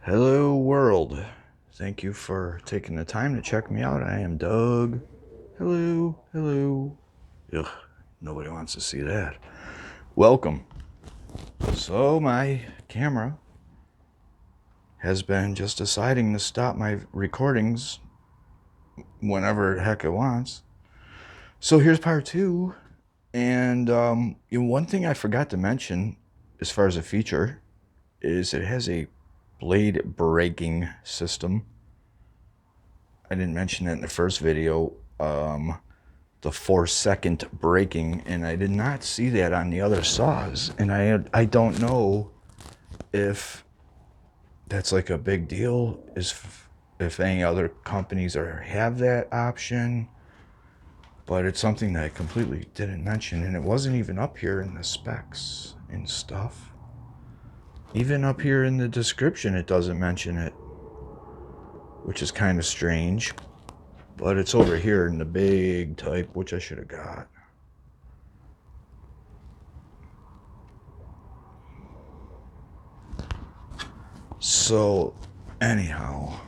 Hello world. Thank you for taking the time to check me out. I am Doug. Hello. Ugh, nobody wants to see that. Welcome. So my camera has been just deciding to stop my recordings whenever the heck it wants. So here's part 2. And one thing I forgot to mention as far as a feature is it has a blade braking system. I didn't mention that in the first video, the 4-second braking, and I did not see that on the other saws. And I don't know if that's like a big deal, if any other companies have that option, but it's something that I completely didn't mention, and it wasn't even up here in the specs and stuff. Even up here in the description, it doesn't mention it, which is kind of strange. But it's over here in the big type, which I should have got. So, anyhow,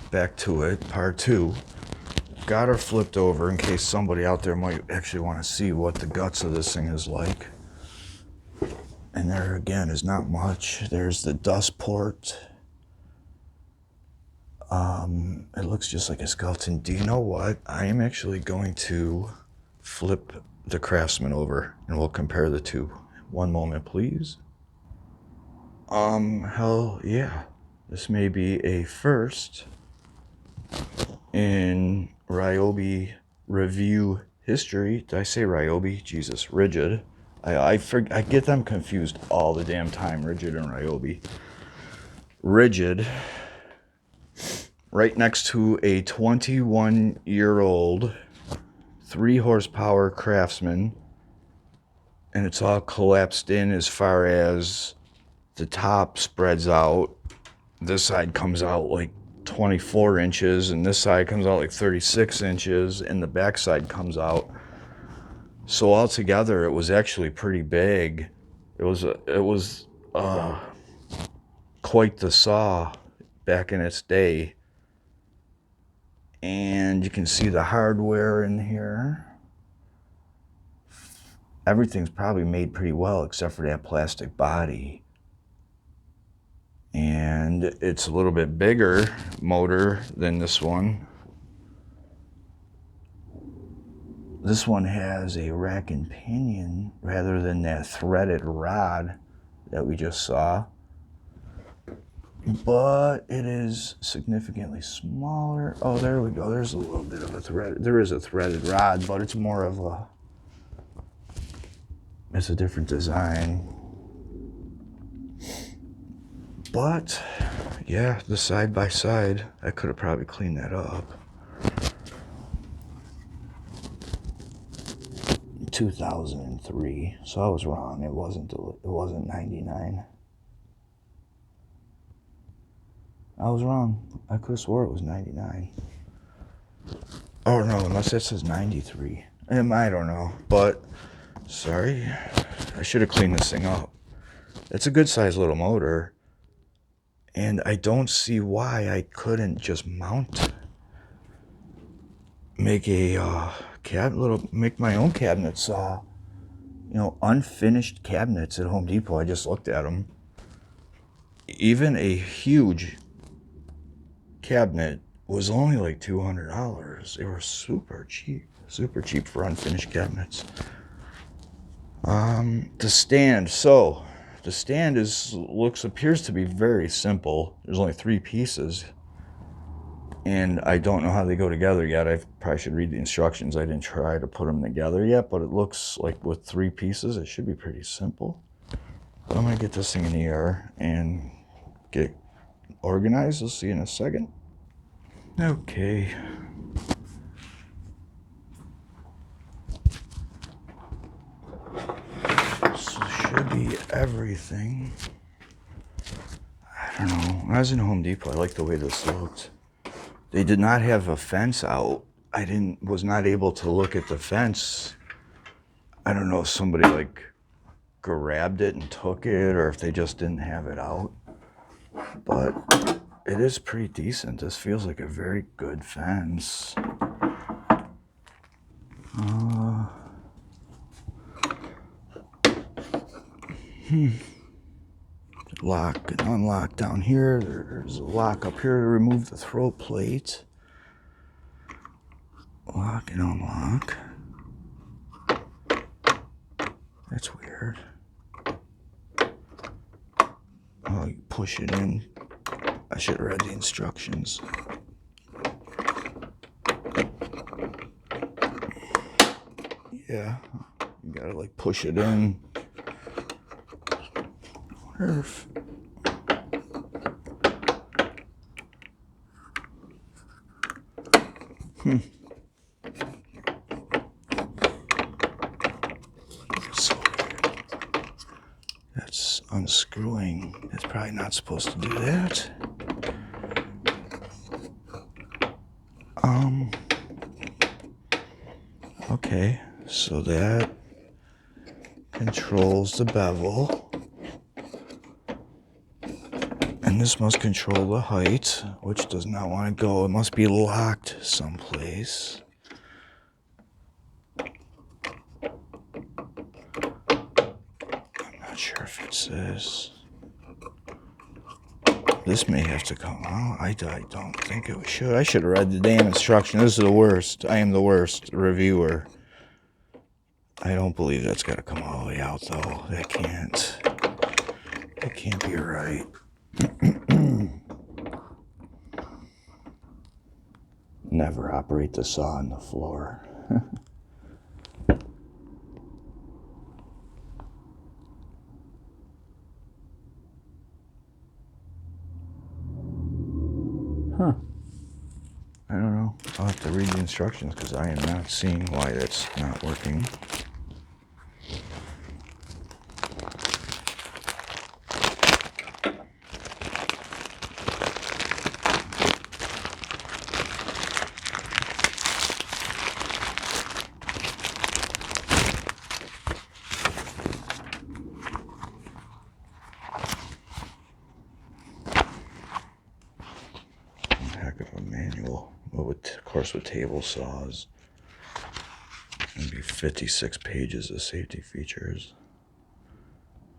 back to it, part 2. Got her flipped over in case somebody out there might actually want to see what the guts of this thing is like. And there again is not much. There's the dust port. It looks just like a skeleton. Do you know what? I am actually going to flip the Craftsman over and we'll compare the two. One moment, please. Hell yeah. This may be a first in Ryobi review history. Did I say Ryobi? Jesus, Ridgid. I get them confused all the damn time, Ridgid and Ryobi. Ridgid, right next to a 21-year-old 3-horsepower Craftsman, and it's all collapsed in as far as the top spreads out. This side comes out like 24 inches, and this side comes out like 36 inches, and the back side comes out. So altogether, it was actually pretty big. It was quite the saw back in its day. And you can see the hardware in here. Everything's probably made pretty well except for that plastic body. And it's a little bit bigger motor than this one. This one has a rack and pinion rather than that threaded rod that we just saw. But it is significantly smaller. Oh, there we go. There's a little bit of a thread. There is a threaded rod, but it's more of a... It's a different design. But, yeah, the side by side, I could have probably cleaned that up. 2003, so I was wrong. It wasn't 99. I was wrong. I could have swore it was 99. Oh no, unless that says 93. I don't know, but sorry. I should have cleaned this thing up. It's a good sized little motor, and I don't see why I couldn't just make a make my own cabinets. Unfinished cabinets at Home Depot. I just looked at them. Even a huge cabinet was only like $200. They were super cheap for unfinished cabinets. The stand. So the stand appears to be very simple. There's only 3 pieces, and I don't know how they go together yet. I probably should read the instructions. I didn't try to put them together yet, but it looks like with 3 pieces, it should be pretty simple. But I'm gonna get this thing in the air and get organized. We'll see you in a second. Okay. So should be everything. I don't know. When I was in Home Depot, I liked the way this looked. They did not have a fence out. Was not able to look at the fence. I don't know if somebody like grabbed it and took it, or if they just didn't have it out. but it is pretty decent. This feels like a very good fence. Lock and unlock down here. There's a lock up here to remove the throat plate. Lock and unlock. That's weird. Oh, you push it in. I should have read the instructions. Yeah, you gotta like push it in. Perf. So weird. That's unscrewing. It's probably not supposed to do that. Okay, so that controls the bevel. And this must control the height, which does not want to go. It must be locked someplace. I'm not sure if it's this. This may have to come out. I don't think it should. I should have read the damn instruction. This is the worst. I am the worst reviewer. I don't believe that's got to come all the way out, though. That can't be right. Never operate the saw on the floor. Huh. I don't know. I'll have to read the instructions because I am not seeing why that's not working. Heck of a manual. Well, of course, with table saws, it'd be 56 pages of safety features.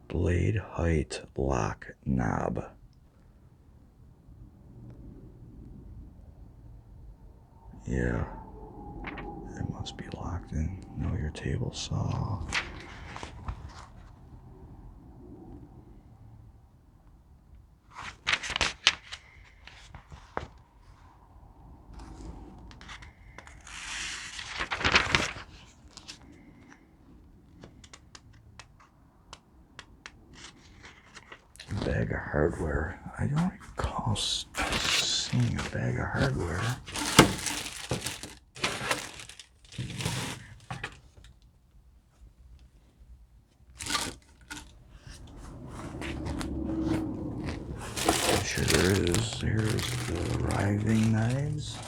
Blade height lock knob. Yeah, it must be locked in. Know your table saw. Bag of hardware. I don't recall seeing a bag of hardware. I'm sure there is. Here's the riving knives.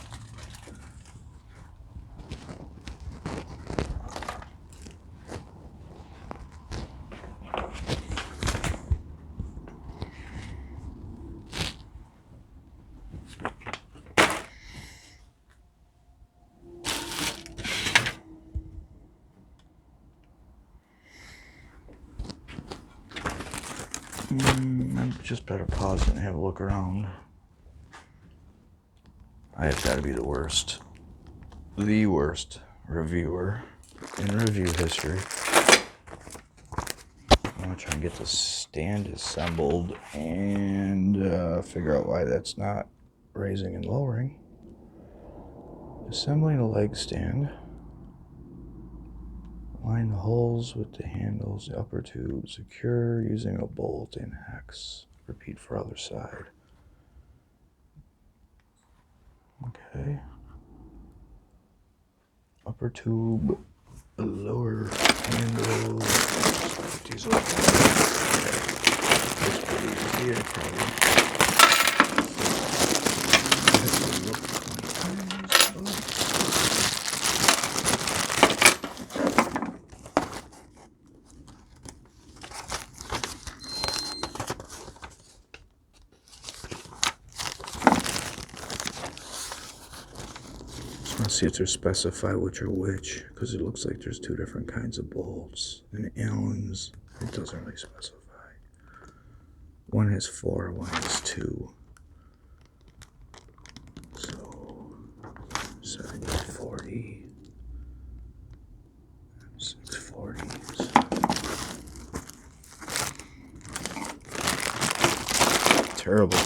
I just better pause and have a look around. I have got to be the worst reviewer in review history. I'm going to try and get the stand assembled and figure out why that's not raising and lowering. Assembling a leg stand. Line the holes with the handles, the upper tube. Secure using a bolt and hex. Repeat for other side. Okay. Upper tube, lower handle. Put these over. That's pretty easy here, probably. Let's see if they specify which are which, because it looks like there's two different kinds of bolts. And Allen's, it doesn't really specify. One has 4, one has 2. So 70/40, 6/40s. Terrible.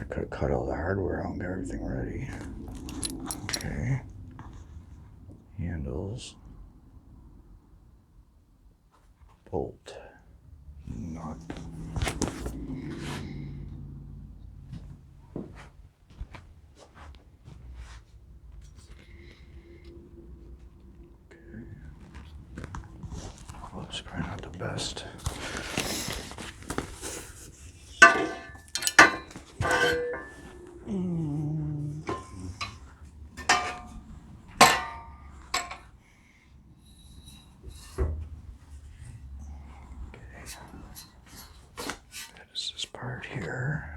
Could have cut all the hardware out and got everything ready. Okay. Handles. Bolt. Nut. Okay. Well, it's probably not the best. That is this part here.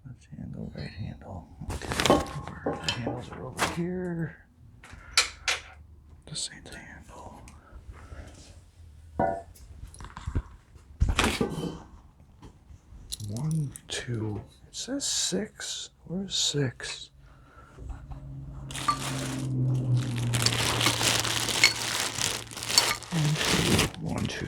Left handle, right handle. Okay. The handles are over here. This ain't the handle. 1, 2. It says 6. Where's 6? 1, 2.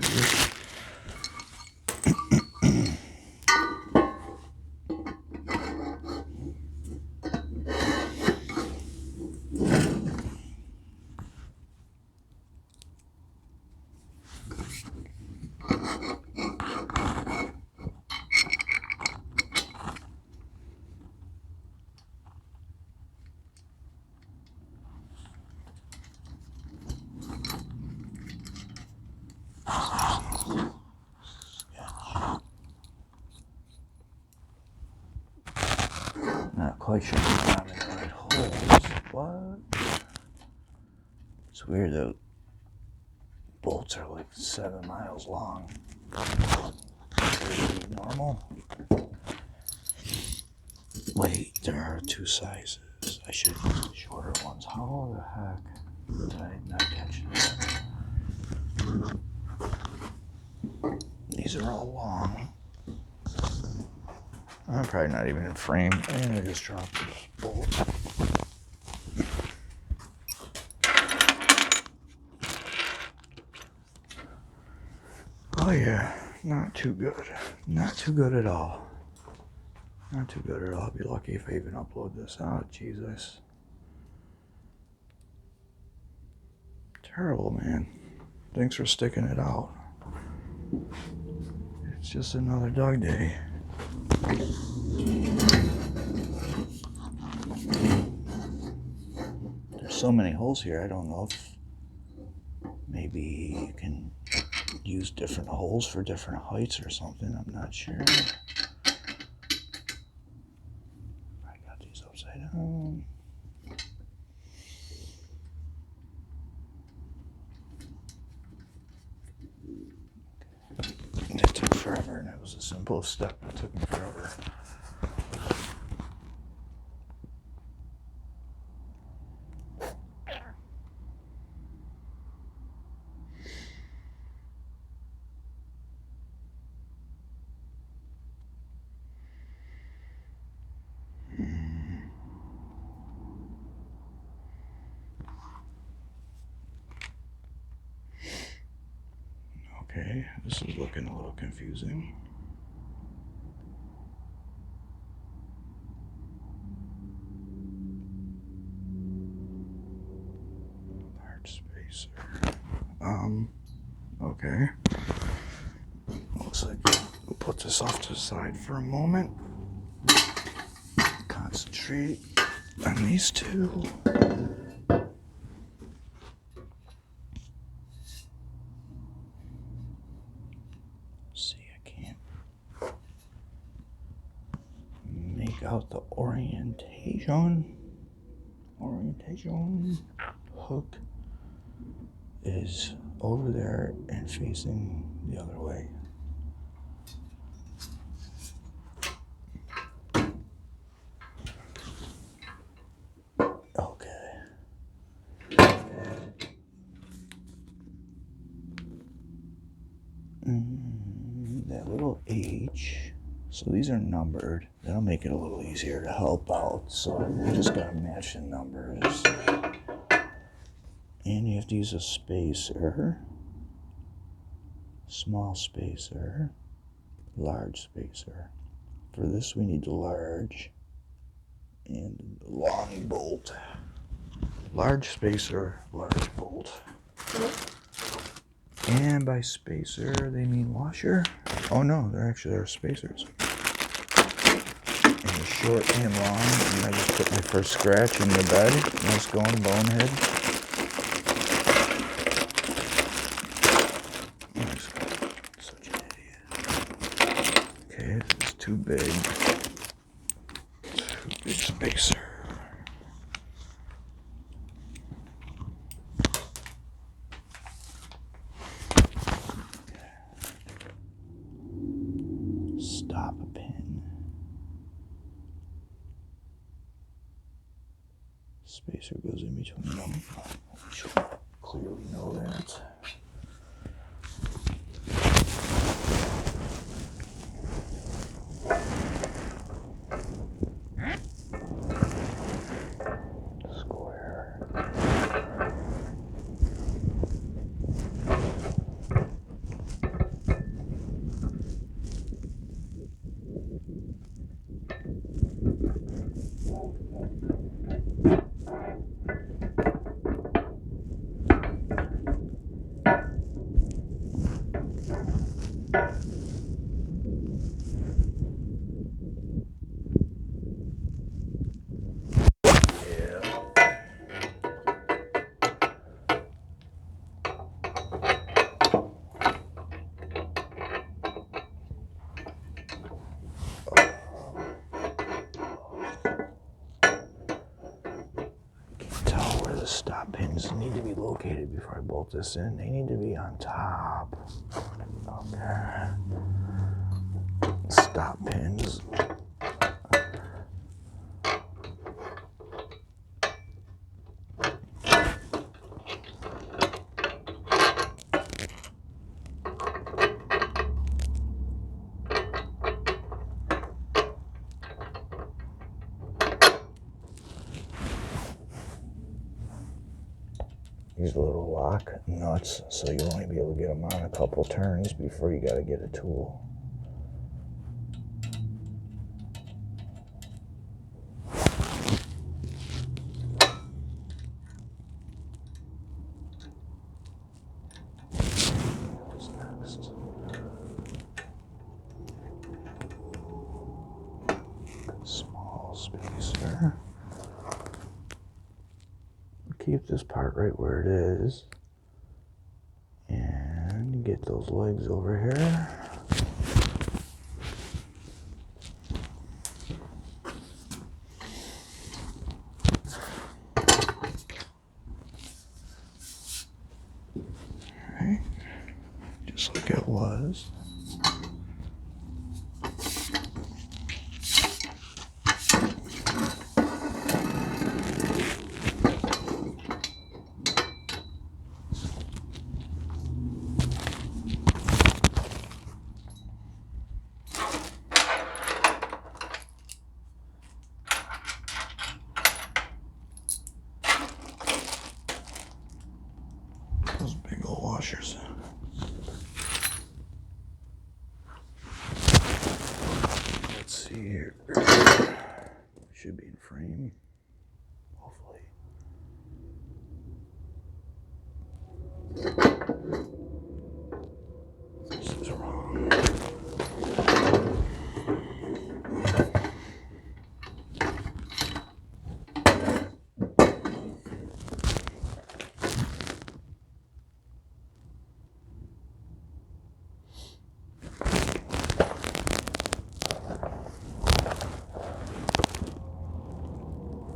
Not quite sure if I'm in the right holes. What? It's weird though. Bolts are like 7 miles long. Pretty normal. Wait, there are 2 sizes. I should use the shorter ones. How the heck did I not catch that? These are all long. I'm probably not even in frame. And I just dropped this bolt. Oh yeah, not too good. Not too good at all. Not too good at all. I'll be lucky if I even upload this. Oh, Jesus. Terrible, man. Thanks for sticking it out. It's just another dog day. There's so many holes here, I don't know if maybe you can use different holes for different heights or something. I'm not sure. I got these upside down. It took forever, and it was the simplest step. It took me forever. Okay, this is looking a little confusing. Large spacer. Okay. Looks like we'll put this off to the side for a moment. Concentrate on these two. See, I can't make out the orientation. Hook is over there and facing the other way. Okay. That little H. So these are numbered. That'll make it a little easier to help out. So we just gotta match the numbers. And you have to use a spacer. Small spacer. Large spacer. For this we need the large and the long bolt. Large spacer, large bolt. And by spacer, they mean washer. Oh no, they're spacers. And they're short and long. And I just put my first scratch in the bed. Nice going, bonehead. Such an idiot. Okay, this is too big. Too big spacer. Stop pin. Spacer goes in between them. We should clearly know that. Square. Stop pins need to be located before I bolt this in. They need to be on top. Okay. Stop pins. These little lock nuts, so you'll only be able to get them on a couple turns before you gotta get a tool. What's next? Small spacer. Keep this part right where it is. And get those legs over here. Alright. Just like it was. Those big old washers. Let's see here. Should be in frame. Hopefully.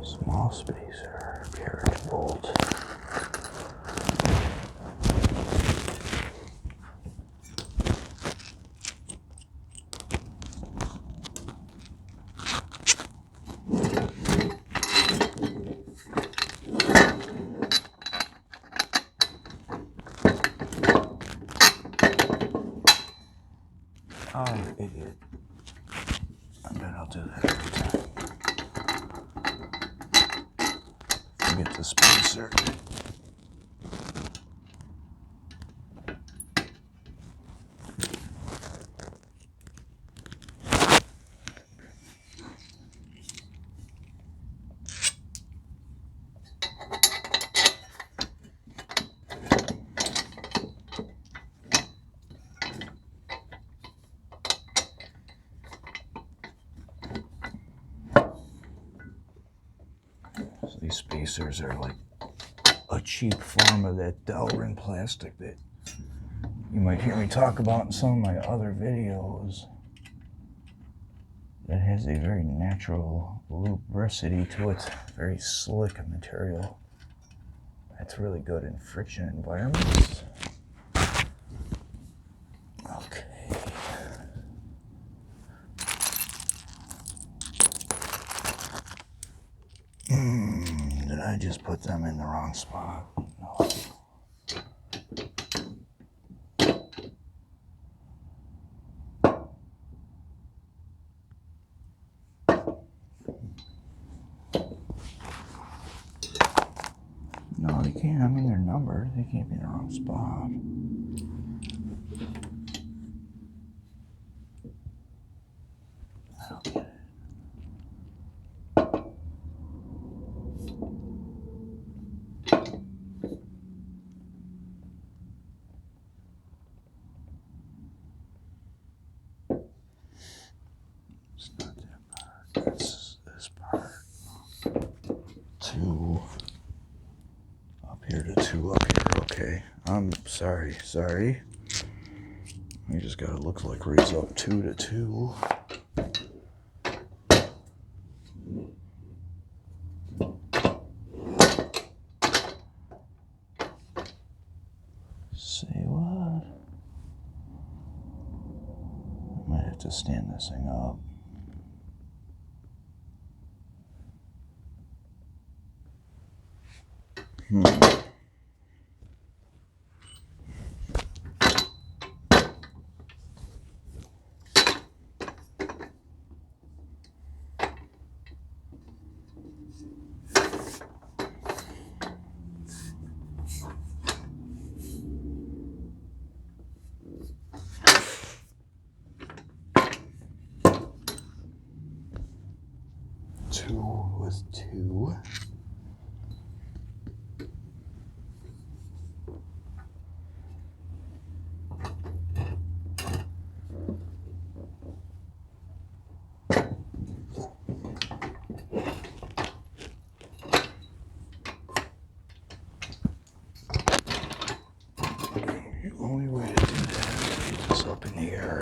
Small spacer, carriage bolt. Oh, idiot. I bet I'll do that every time. Forget the spacer. So these spacers are like a cheap form of that Delrin plastic that you might hear me talk about in some of my other videos. That has a very natural lubricity to it, very slick material. That's really good in friction environments. Okay. Did I just put them in the wrong spot? No. No, they can't. I mean, they're numbered. They can't be in the wrong spot. I don't get it. It's not that part. It's this part. 2 up here to 2 up here. Okay. I'm sorry. You just gotta look like raise up 2 to 2. Say what? I might have to stand this thing up. Two with 2. The only way to do that is to get this up in the air.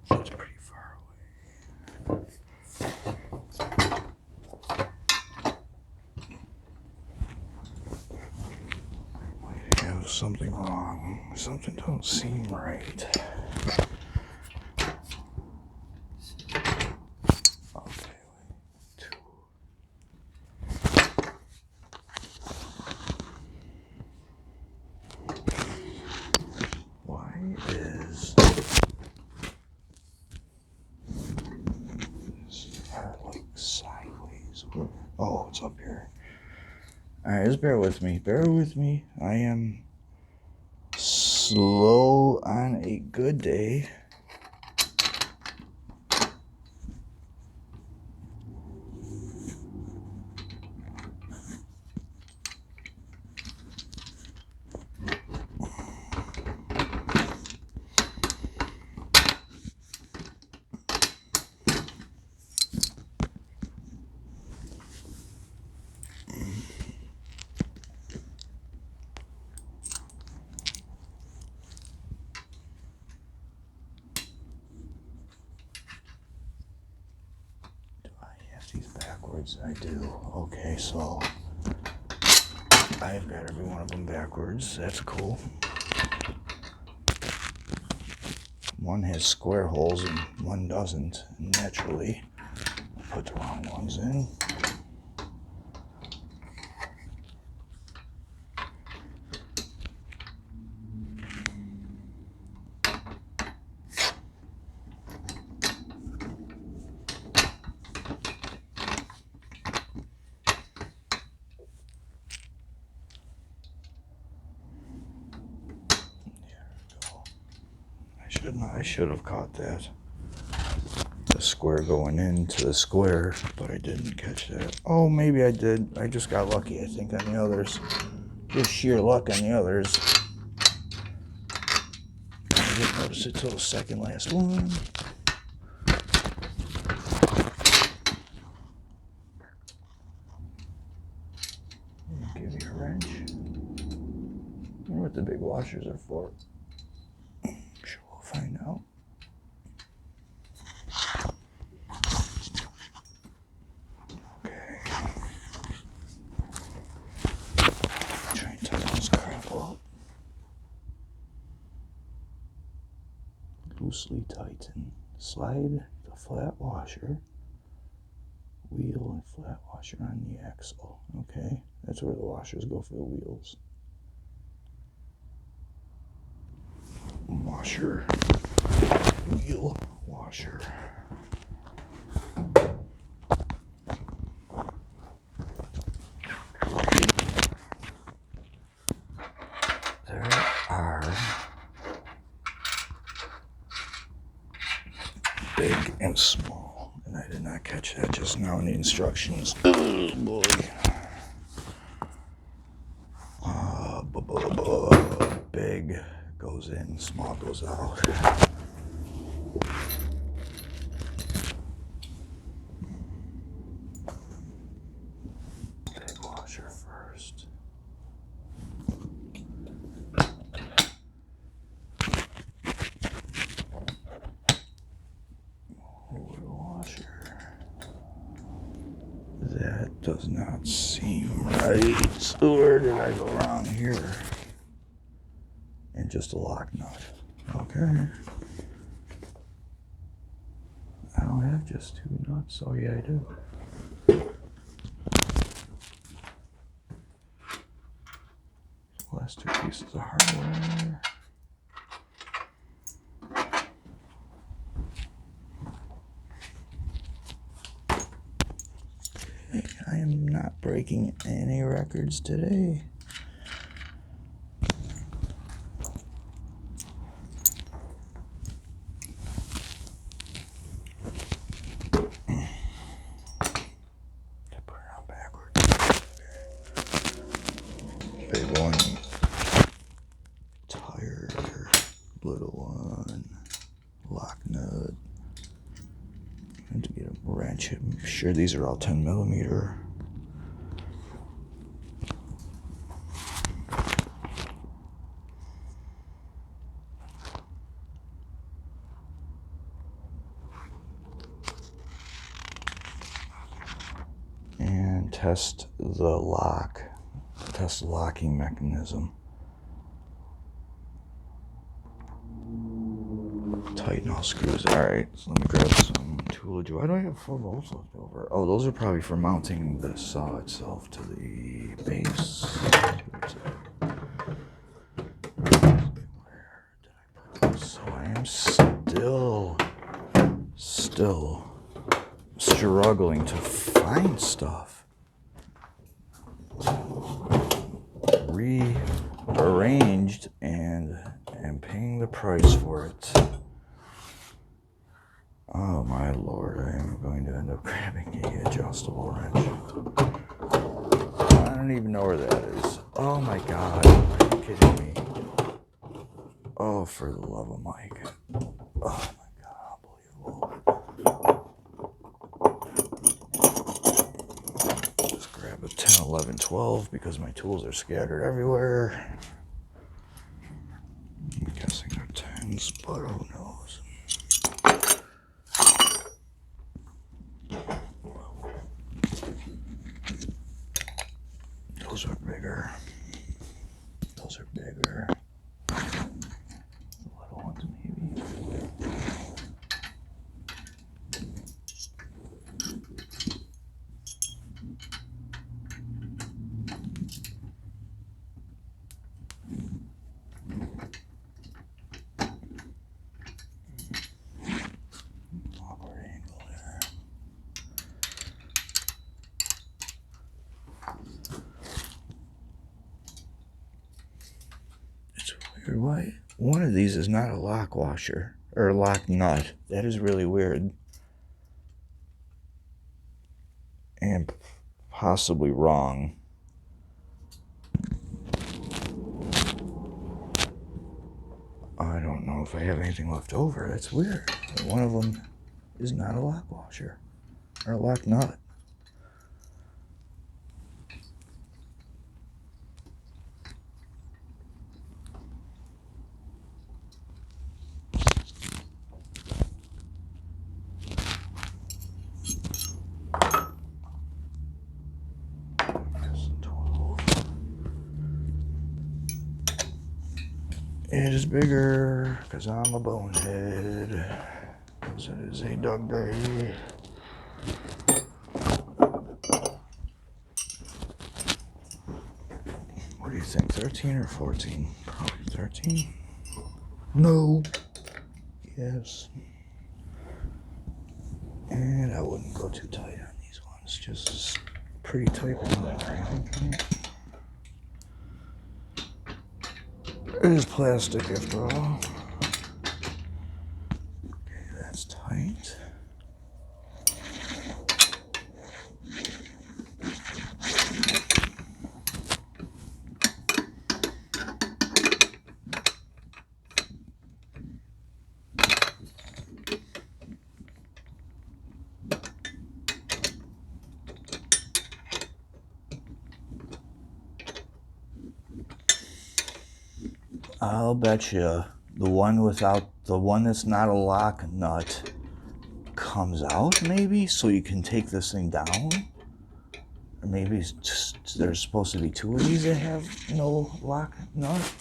That's pretty far away. Wait, I have something wrong. Something don't seem right. Oh, it's up here. Alright, just bear with me. I am slow on a good day. backwards. I do. Okay, so I've got every one of them backwards. That's cool. One has square holes and one doesn't. Naturally, I put the wrong ones in. I should have caught that. The square going into the square, but I didn't catch that. Oh, maybe I did. I just got lucky, I think, on the others. Just sheer luck on the others. I didn't notice it till the second last one. Give you a wrench. I wonder what the big washers are for. I'm sure we'll find out. Loosely tighten. Slide the flat washer, wheel and flat washer on the axle. Okay, that's where the washers go for the wheels. Washer, wheel, washer. There are big and small, and I did not catch that just now in the instructions. Oh boy. Big goes in, small goes out. Big washer first. That does not seem right. So where did I go wrong here? And just a lock nut. Okay. I don't have just two nuts. Oh yeah, I do. Last two pieces of hardware. I am not breaking any records today. Put it on backwards. Big one. Tire. Little one. Lock nut. I have to get a wrench. I'm sure these are all 10 millimeter. And test the lock. Test the locking mechanism. Tighten all screws. Alright, so let me grab some toolage. Why do I have 4 bolts left over? Oh, those are probably for mounting the saw itself to the base. Where did I put those? So I am still struggling to find stuff. Rearranged and am paying the price for it. Oh my lord, I am going to end up grabbing a adjustable wrench. I don't even know where that is. Oh my god, are you kidding me? Oh, for the love of Mike. Oh my god, unbelievable. Just grab a 10, 11, 12 because my tools are scattered everywhere. I'm guessing they're 10s, but who knows? why one of these is not a lock washer or a lock nut. That is really weird. And possibly wrong. I don't know if I have anything left over. That's weird. One of them is not a lock washer or a lock nut. It is bigger because I'm a bonehead. Because it is a dog day. What do you think, 13 or 14? Probably 13. No. Yes. And I wouldn't go too tight on these ones. Just pretty tight one. It is plastic after all. Okay, that's tight. I'll bet you the one that's not a lock nut comes out maybe, so you can take this thing down. Or maybe it's just, there's supposed to be two of these that have no lock nut.